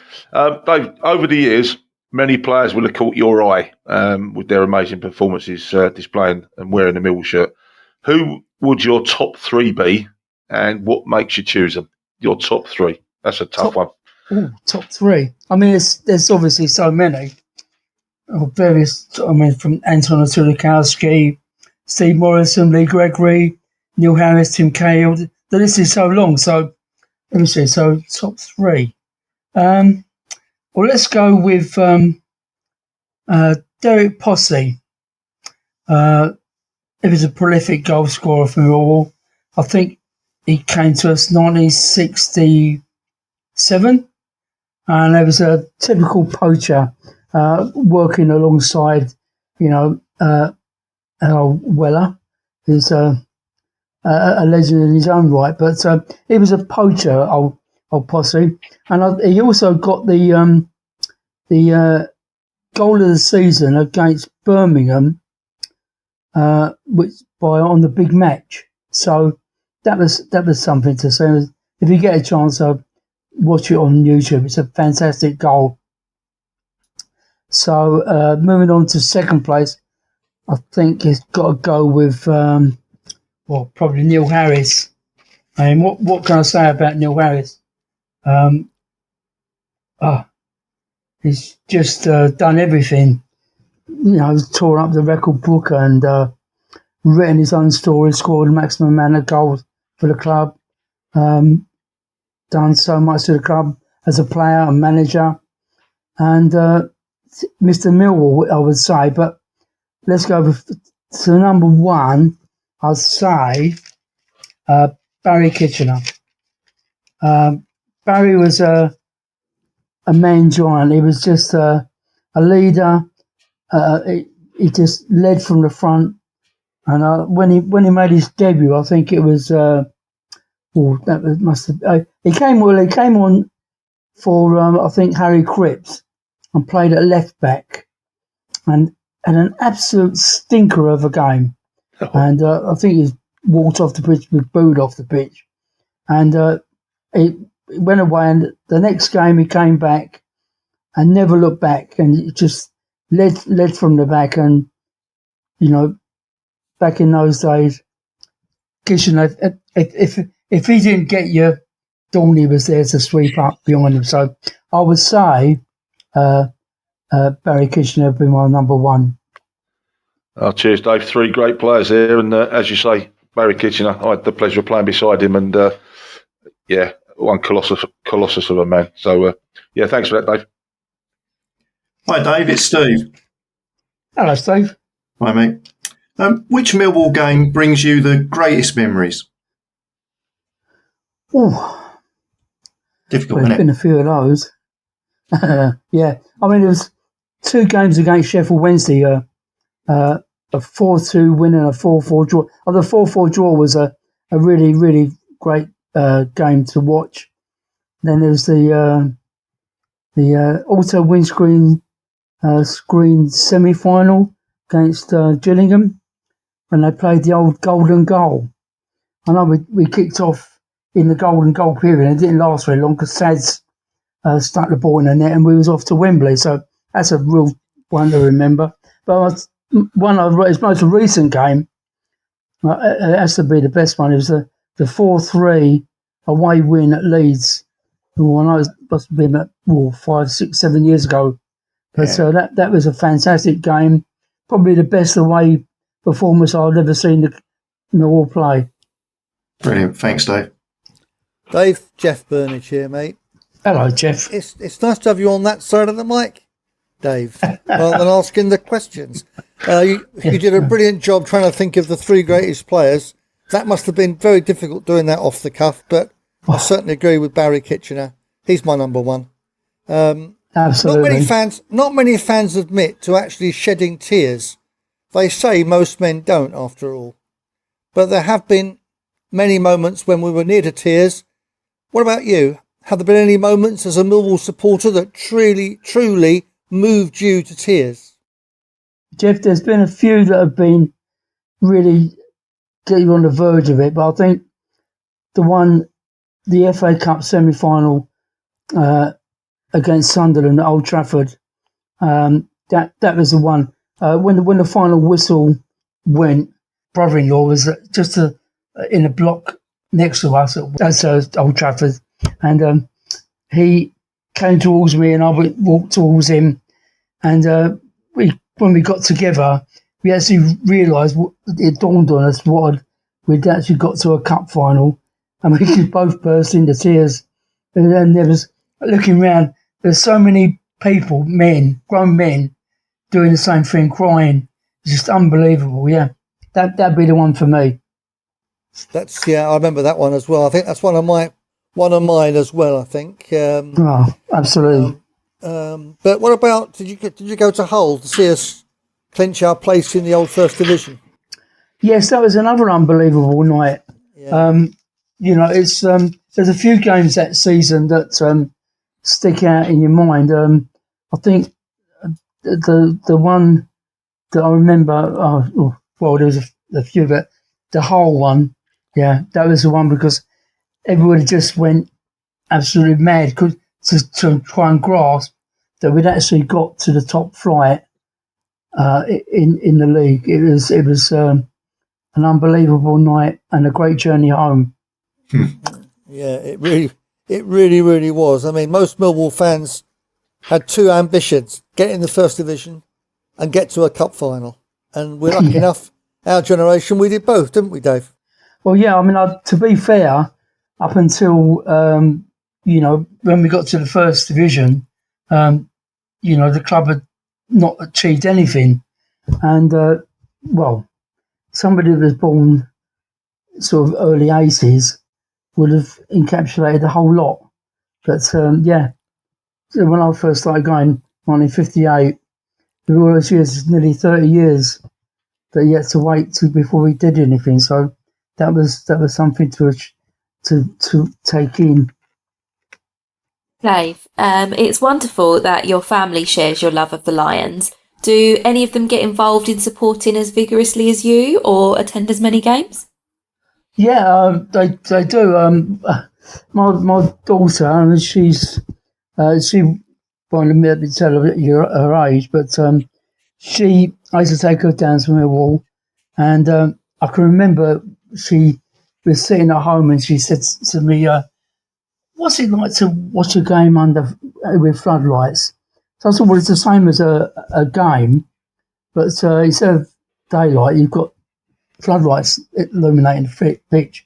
Dave, over the years, many players will have caught your eye with their amazing performances displaying and wearing the Millwall shirt. Who would your top 3 be, and what makes you choose them? Your top 3. That's a tough one. Ooh, top 3. I mean, there's obviously so many. Various, from Anton Tulikowski, Steve Morrison, Lee Gregory, Neil Harris, Tim Cahill. The list is so long. So, let me see. So, top 3. Well, let's go with Derek Posse. He was a prolific goal scorer for Millwall. I think he came to us 1967, and there was a typical poacher working alongside, Weller, who's a legend in his own right. But he was a poacher, old Posse, and he also got the goal of the season against Birmingham, on the big match. So that was something to see. If you get a chance, watch it on YouTube. It's a fantastic goal. So moving on to second place, I think it's got to go with probably Neil Harris. I mean, what can I say about Neil Harris? He's just done everything. Tore up the record book and written his own story, scored a maximum amount of goals for the club, done so much to the club as a player and manager, and Mr. Millwall, I would say. But let's go to number 1. I'd say Barry Kitchener. Barry was a man giant. He was just a leader. He just led from the front. And when he made his debut, I think it was he came on for I think Harry Cripps and played at left back, and an absolute stinker of a game. And I think he walked off the pitch, was booed off the pitch, and he went away. And the next game he came back and never looked back, and it just led from the back. And back in those days, Kitchener, if he didn't get you, Dorney was there to sweep up behind him. So I would say Barry Kitchener would be my number one. Oh, cheers, Dave. 3 great players here, and as you say, Barry Kitchener, I had the pleasure of playing beside him, and one colossus of a man. So, thanks for that, Dave. Hi, Dave. It's Steve. Hello, Steve. Hi, mate. Which Millwall game brings you the greatest memories? Oh, difficult. There's been a few of those. Yeah, I mean, there was 2 games against Sheffield Wednesday. A 4-2 win and a 4-4 draw. Oh, the 4-4 draw was a really, really great game to watch. Then there was the auto windscreen screen semi-final against Gillingham when they played the old golden goal. I know we kicked off in the golden goal period, and it didn't last very long because Sads stuck the ball in the net and we was off to Wembley. So that's a real one to remember. But one of his most recent game, it has to be the best one. It was the 4-3 away win at Leeds. Well, I know it must have been about 5, 6, 7 years ago. But that was a fantastic game. Probably the best away performance I've ever seen the Millwall play. Brilliant. Thanks, Dave. Dave, Jeff Burnige here, mate. Hello, Jeff. It's nice to have you on that side of the mic, Dave, rather than asking the questions. You did a brilliant job trying to think of the 3 greatest players. That must have been very difficult doing that off the cuff, but I certainly agree with Barry Kitchener. He's my number one. Absolutely. Not many fans admit to actually shedding tears. They say most men don't, after all. But there have been many moments when we were near to tears. What about you? Have there been any moments as a Millwall supporter that truly moved you to tears? Jeff, there's been a few that have been really get you on the verge of it, but I think the FA Cup semi-final against Sunderland at Old Trafford, that was the one. When the final whistle went, brother-in-law was just in a block next to us at Old Trafford, and he came towards me and I walked towards him, and when we got together, we actually realised, it dawned on us we'd actually got to a cup final, and we could both burst into tears. And then there was, looking around, there's so many people, grown men, doing the same thing, crying. It's just unbelievable. Yeah, that'd be the one for me. I remember that one as well. I think that's one of mine as well. I think. Absolutely. But what about? Did you go to Hull to see us clinch our place in the old First Division? Yes, that was another unbelievable night. Yeah. It's there's a few games that season that stick out in your mind. I think the one that I remember. There's a few, but the Hull one, yeah, that was the one because everybody just went absolutely mad to try and grasp that we'd actually got to the top flight in the league. It was an unbelievable night and a great journey home. Yeah, it really was. I mean, most Millwall fans had 2 ambitions: get in the First Division and get to a cup final. And we're lucky enough, our generation, we did both, didn't we, Dave? Well, yeah. I mean, to be fair, up until when we got to the First Division, the club had not achieved anything, and somebody that was born sort of early 80s would have encapsulated the whole lot. But so when I first started going, 1958, there were all those years, nearly 30 years that you had to wait before we did anything. So that was something to take in. Dave, it's wonderful that your family shares your love of the Lions. Do any of them get involved in supporting as vigorously as you or attend as many games? Yeah, they do. My daughter, she Well, let me tell her age, but I used to take her down to Millwall, and I can remember she was sitting at home and she said to me, what's it like to watch a game with floodlights? So I said, well, it's the same as a game, but instead of daylight, you've got floodlights illuminating the pitch.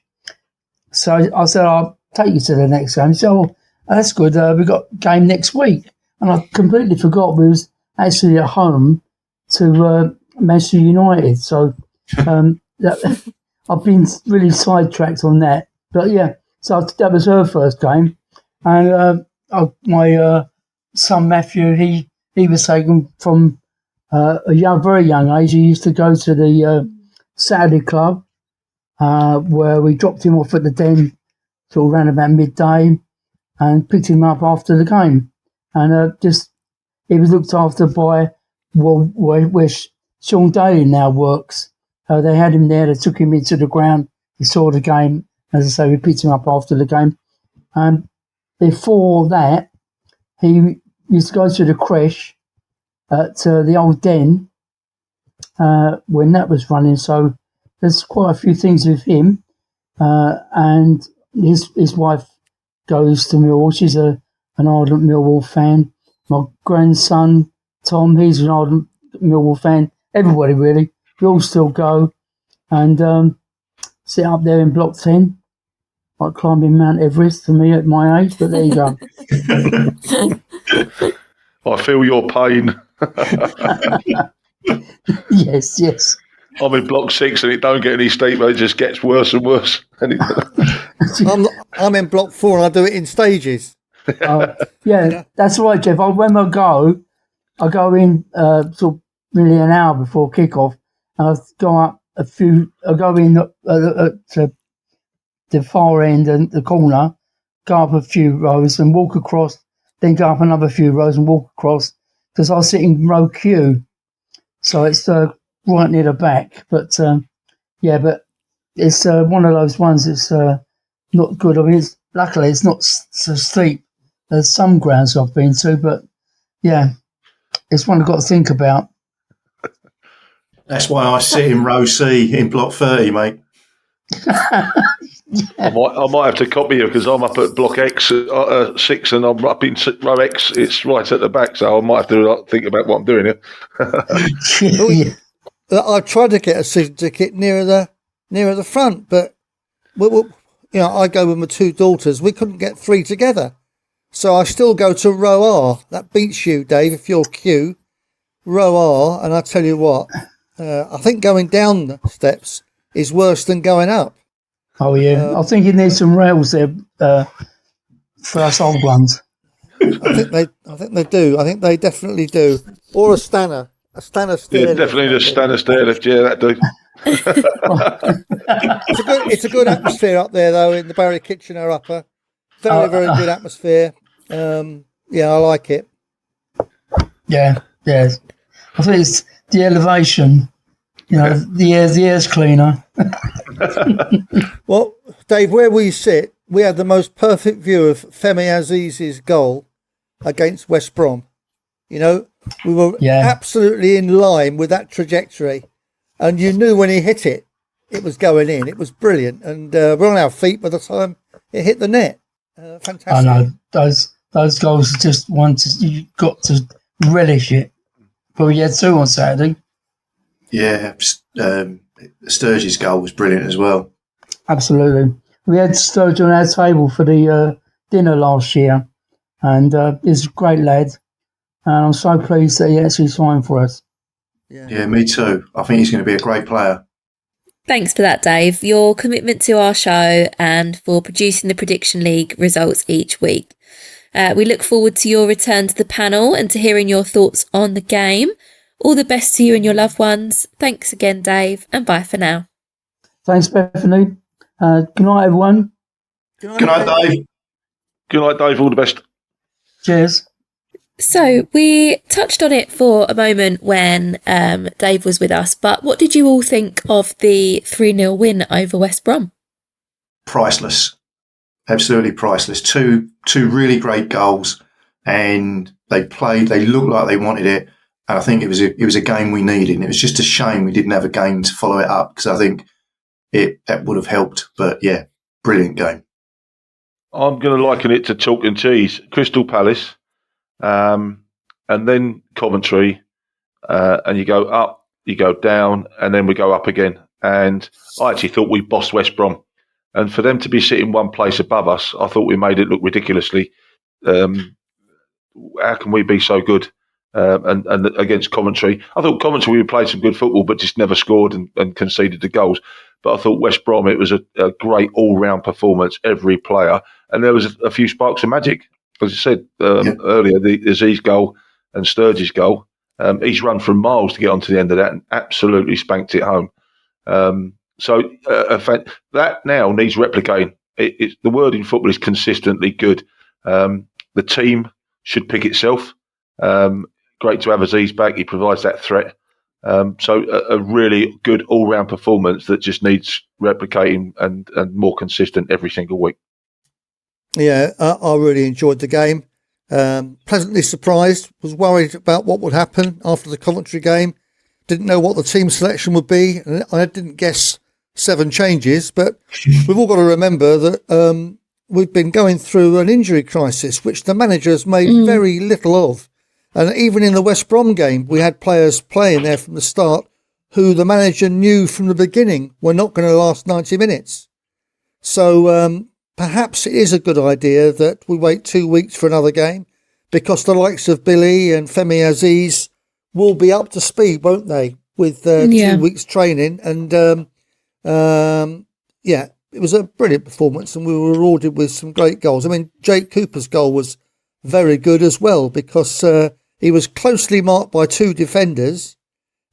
So I said, I'll take you to the next game. She said, oh, that's good. We've got a game next week. And I completely forgot we was actually at home to Manchester United. So I've been really sidetracked on that. But yeah, so that was her first game. And my son Matthew, he was taken from a very young age. He used to go to the Saturday club where we dropped him off at the Den sort of around about midday and picked him up after the game. And he was looked after by where Sean Daly now works. They had him there. They took him into the ground. He saw the game. As I say, we picked him up after the game. And before that, he used to go to the creche at the old Den when that was running. So there's quite a few things with him. And his wife goes to Millwall. She's an ardent Millwall fan. My grandson, Tom, he's an ardent Millwall fan. Everybody, really. We all still go and sit up there in Block 10, like climbing Mount Everest for me at my age, but there you go. I feel your pain. Yes. I'm in Block 6 and it don't get any steeper, it just gets worse and worse. I'm in Block 4 and I do it in stages. Yeah, that's right, Jeff. When I go in sort of nearly an hour before kick-off, and I go up I go in to the far end and the corner, go up a few rows and walk across, then go up another few rows and walk across, because I sit in row Q, so it's right near the back. But but it's one of those ones that's not good. I mean, luckily it's not so steep as some grounds I've been to, but yeah, it's one I've got to think about. That's why I sit in row C in Block 30, mate. I might have to copy you because I'm up at Block X 6 and I'm up in row X. It's right at the back, so I might have to think about what I'm doing here. I've tried to get a season ticket nearer the front, but I go with my two daughters. We couldn't get three together, so I still go to row R. That beats you, Dave, if you're Q. Row R, and I tell you what. I think going down the steps is worse than going up. Oh yeah, I think it needs some rails there for us old ones. I think they do. I think they definitely do. Or a stanner stair. Yeah, definitely the stanner stair lift. Yeah, that do. It's a good atmosphere up there, though, in the Barry Kitchener upper. Very good atmosphere. I like it. Yeah. I think it's the elevation, the air's cleaner. Well, Dave, where we sit, we had the most perfect view of Femi Aziz's goal against West Brom. We were absolutely in line with that trajectory, and you knew when he hit it, it was going in. It was brilliant, and we're on our feet by the time it hit the net. Fantastic. I know those goals are just ones you got to relish it. But we had two on Saturday. Yeah, Sturgis' goal was brilliant as well. Absolutely. We had Sturgis on our table for the dinner last year, and he's a great lad, and I'm so pleased that he actually signed for us. Yeah, me too. I think he's going to be a great player. Thanks for that, Dave. Your commitment to our show and for producing the Prediction League results each week. We look forward to your return to the panel and to hearing your thoughts on the game. All the best to you and your loved ones. Thanks again, Dave, and bye for now. Thanks, Bethany. Good night, everyone. Good night, Dave. Good night, Dave. All the best. Cheers. So we touched on it for a moment when Dave was with us, but what did you all think of the 3-0 win over West Brom? Priceless. Absolutely priceless. Two really great goals, and They played. They looked like they wanted it, and I think it was a game we needed. And it was just a shame we didn't have a game to follow it up, because I think that would have helped. But yeah, brilliant game. I'm going to liken it to chalk and cheese. Crystal Palace, and then Coventry, and you go up, you go down, and then we go up again. And I actually thought we bossed West Brom. And for them to be sitting one place above us, I thought we made it look ridiculously. How can we be so good? And against Coventry, I thought Coventry, we played some good football, but just never scored and conceded the goals. But I thought West Brom, it was a great all-round performance, every player. And there was a few sparks of magic. As I said earlier, the Aziz goal and Sturgis goal, he's run from miles to get onto the end of that and absolutely spanked it home. So that now needs replicating. The word in football is consistently good. The team should pick itself. Great to have Aziz back. He provides that threat. So a really good all-round performance that just needs replicating and more consistent every single week. Yeah, I really enjoyed the game. Pleasantly surprised. Was worried about what would happen after the Coventry game. Didn't know what the team selection would be. I didn't guess 7 changes, but we've all got to remember that we've been going through an injury crisis, which the managers made very little of. And even in the West Brom game, we had players playing there from the start who the manager knew from the beginning were not going to last 90 minutes. So perhaps it is a good idea that we wait 2 weeks for another game, because the likes of Billy and Femi Aziz will be up to speed, won't they, with 2 weeks training. And it was a brilliant performance, and we were rewarded with some great goals. I mean, Jake Cooper's goal was very good as well, because he was closely marked by 2 defenders,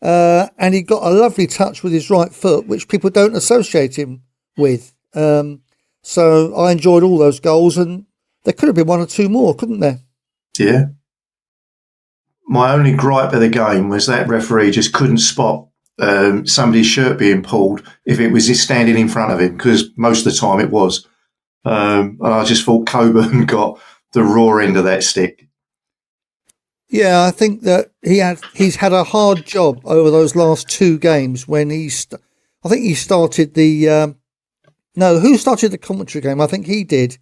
and he got a lovely touch with his right foot, which people don't associate him with. So I enjoyed all those goals, and there could have been 1 or 2 more, couldn't there? Yeah. My only gripe of the game was that referee just couldn't spot somebody's shirt being pulled if it was just standing in front of him, because most of the time it was. And I just thought Coburn got the raw end of that stick. Yeah, I think that he's had a hard job over those last 2 games when I think he started who started the Coventry game? I think he did.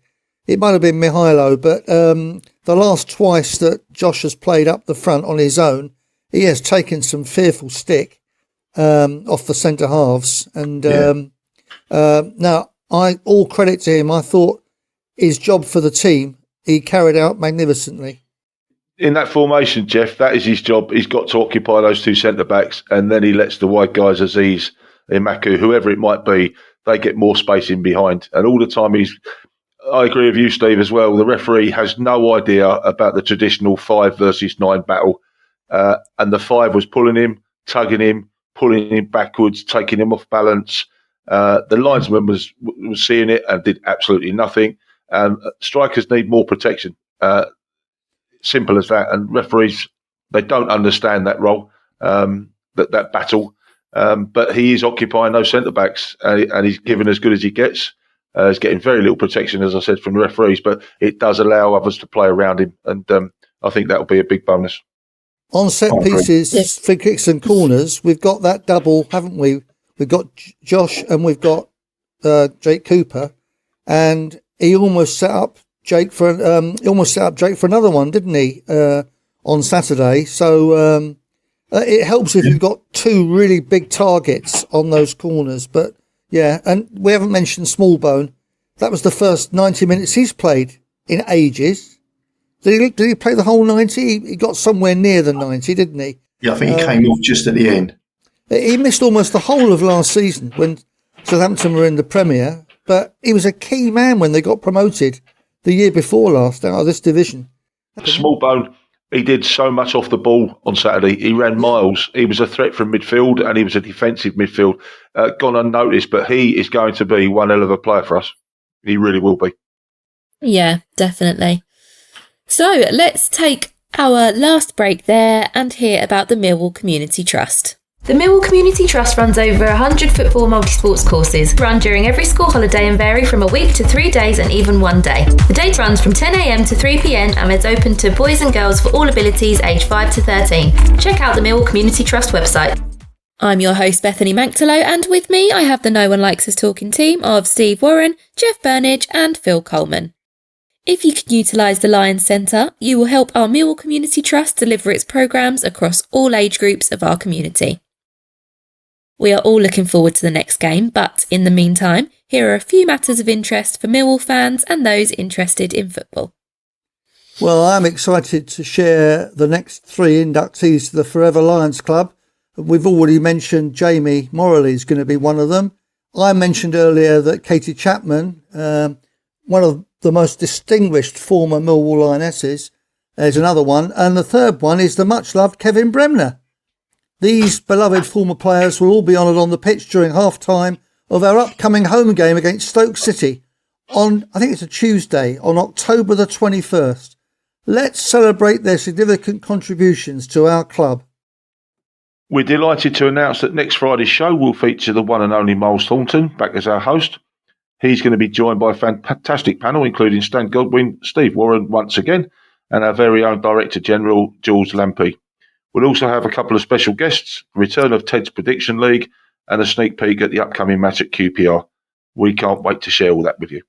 It might have been Mihailo, but the last twice that Josh has played up the front on his own, he has taken some fearful stick off the centre halves. And now, all credit to him. I thought his job for the team, he carried out magnificently. In that formation, Jeff, that is his job. He's got to occupy those 2 centre-backs, and then he lets the wide guys, Aziz, Imaku, whoever it might be, they get more space in behind. And all the time I agree with you, Steve, as well. The referee has no idea about the traditional 5 versus 9 battle. And the 5 was pulling him, tugging him, pulling him backwards, taking him off balance. The linesman was seeing it and did absolutely nothing. Strikers need more protection. Simple as that. And referees, they don't understand that role, that battle. But he is occupying those centre-backs, and he's given as good as he gets. He's getting very little protection, as I said, from the referees, but it does allow others to play around him, and I think that will be a big bonus. On set pieces, free kicks and corners, we've got that double, haven't we? We've got Josh and we've got Jake Cooper, and he almost set up Jake for another one, didn't he? On Saturday, so it helps if you've got 2 really big targets on those corners, but. Yeah, and we haven't mentioned Smallbone. That was the first 90 minutes he's played in ages. Did he play the whole 90? He got somewhere near the 90, didn't he? Yeah, I think he came off just at the end. He missed almost the whole of last season when Southampton were in the Premier, but he was a key man when they got promoted the year before last out of this division. Smallbone, he did so much off the ball on Saturday. He ran miles. He was a threat from midfield, and he was a defensive midfield. Gone unnoticed, but he is going to be one hell of a player for us. He really will be. Yeah, definitely. So let's take our last break there and hear about the Millwall Community Trust. The Millwall Community Trust runs over 100 football multi-sports courses, run during every school holiday and vary from a week to 3 days and even 1 day. The day runs from 10 a.m. to 3 p.m. and is open to boys and girls for all abilities aged 5 to 13. Check out the Millwall Community Trust website. I'm your host Bethany Manktelow, and with me I have the No One Likes Us Talking team of Steve Warren, Jeff Burnige and Phil Coleman. If you can utilise the Lions Centre, you will help our Millwall Community Trust deliver its programmes across all age groups of our community. We are all looking forward to the next game, but in the meantime, here are a few matters of interest for Millwall fans and those interested in football. Well, I'm excited to share the next 3 inductees to the Forever Lions Club. We've already mentioned Jamie Moralee is going to be one of them. I mentioned earlier that Katie Chapman, one of the most distinguished former Millwall Lionesses, is another one. And the third one is the much-loved Kevin Bremner. These beloved former players will all be honoured on the pitch during half-time of our upcoming home game against Stoke City on, I think it's a Tuesday, on October the 21st. Let's celebrate their significant contributions to our club. We're delighted to announce that next Friday's show will feature the one and only Myles Thornton back as our host. He's going to be joined by a fantastic panel, including Stan Godwin, Steve Warren once again, and our very own Director General, Jules Lampy. We'll also have a couple of special guests, return of Ted's Prediction League, and a sneak peek at the upcoming match at QPR. We can't wait to share all that with you.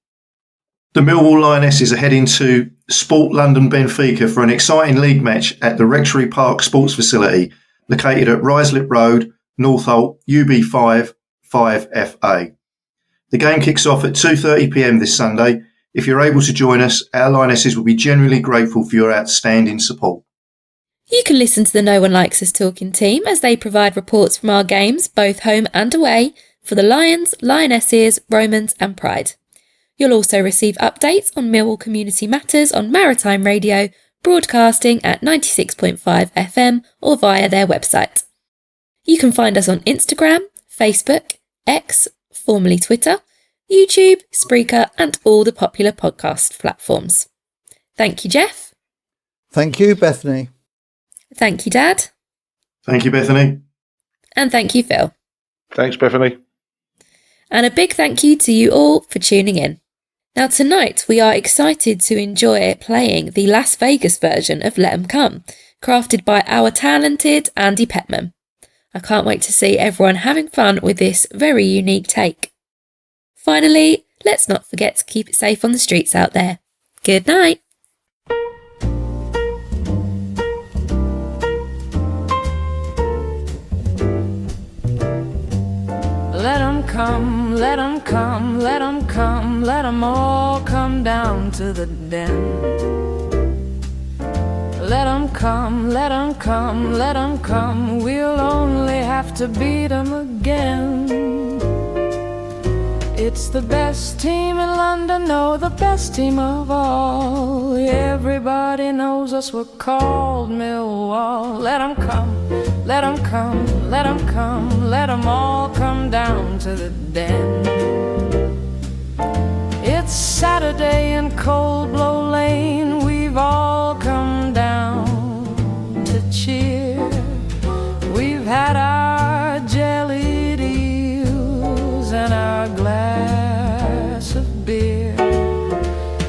The Millwall Lionesses are heading to Sport London Benfica for an exciting league match at the Rectory Park Sports Facility, located at Ruislip Road, Northolt, UB5 5FA. The game kicks off at 2:30 p.m. this Sunday. If you're able to join us, our Lionesses will be genuinely grateful for your outstanding support. You can listen to the No One Likes Us Talking team as they provide reports from our games, both home and away, for the Lions, Lionesses, Romans and Pride. You'll also receive updates on Millwall community matters on Maritime Radio, broadcasting at 96.5 FM or via their website. You can find us on Instagram, Facebook, X, formerly Twitter, YouTube, Spreaker and all the popular podcast platforms. Thank you, Jeff. Thank you, Bethany. Thank you, Dad. Thank you, Bethany. And thank you, Phil. Thanks, Bethany. And a big thank you to you all for tuning in. Now tonight we are excited to enjoy playing the Las Vegas version of Let 'Em Come, crafted by our talented Andy Petman. I can't wait to see everyone having fun with this very unique take. Finally, let's not forget to keep it safe on the streets out there. Good night. Let 'em come, let 'em come, let 'em come, let 'em all come down to the den. Let 'em come, let 'em come, let 'em come, we'll only have to beat 'em again. It's the best team in London, no, the best team of all. Everybody knows us, we're called Millwall. Let 'em come, let 'em come, let 'em come, let 'em all come down to the den. It's Saturday in Cold Blow Lane, we've all come down to cheer. We've had our jellied eels and our glass of beer.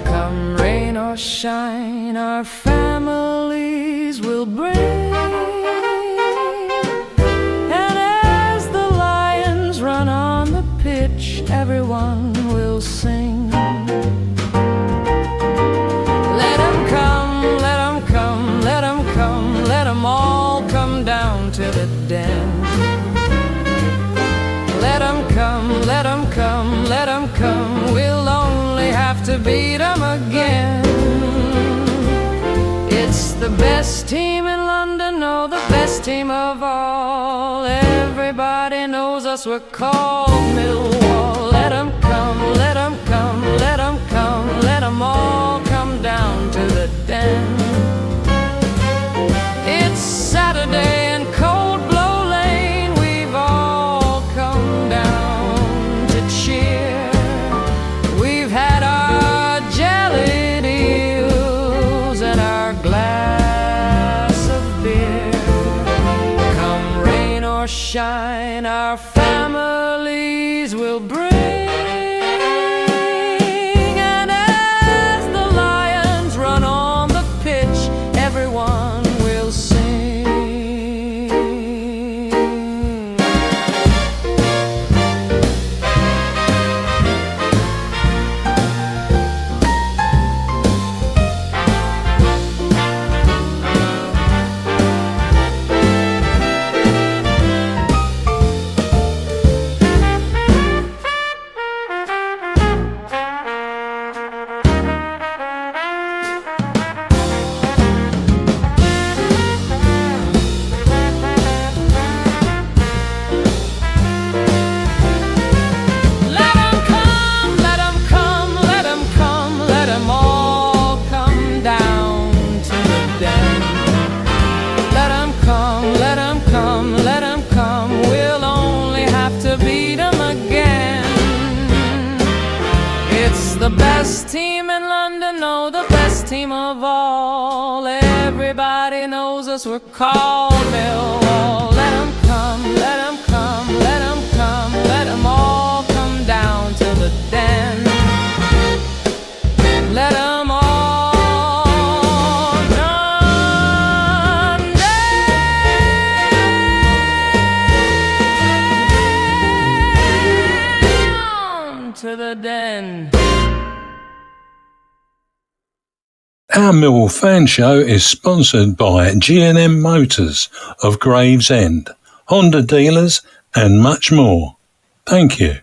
Come rain or shine, our families will bring. And as the Lions run on the pitch, everyone will sing. Let 'em come, let 'em come, let 'em come, let 'em all come down to the den. Let 'em come, let 'em come, let 'em come, we'll only have to beat 'em again. It's the best team in London, oh, the best team of all. Everybody knows us, we're called Millwall. Let 'em come, let 'em come, let 'em come, let 'em all come down to the den. It's Saturday in Cold Blow Lane, we've all come down to cheer. We've had our jellied eels and our glass of beer. Come rain or shine, best team in London, oh, the best team of all. Everybody knows us, we're called Millwall. Let 'em come, let 'em come, let 'em come, let 'em all come down to the den. Let 'em all come down to the den. Our Millwall Fan Show is sponsored by G&M Motors of Gravesend, Honda dealers and much more. Thank you.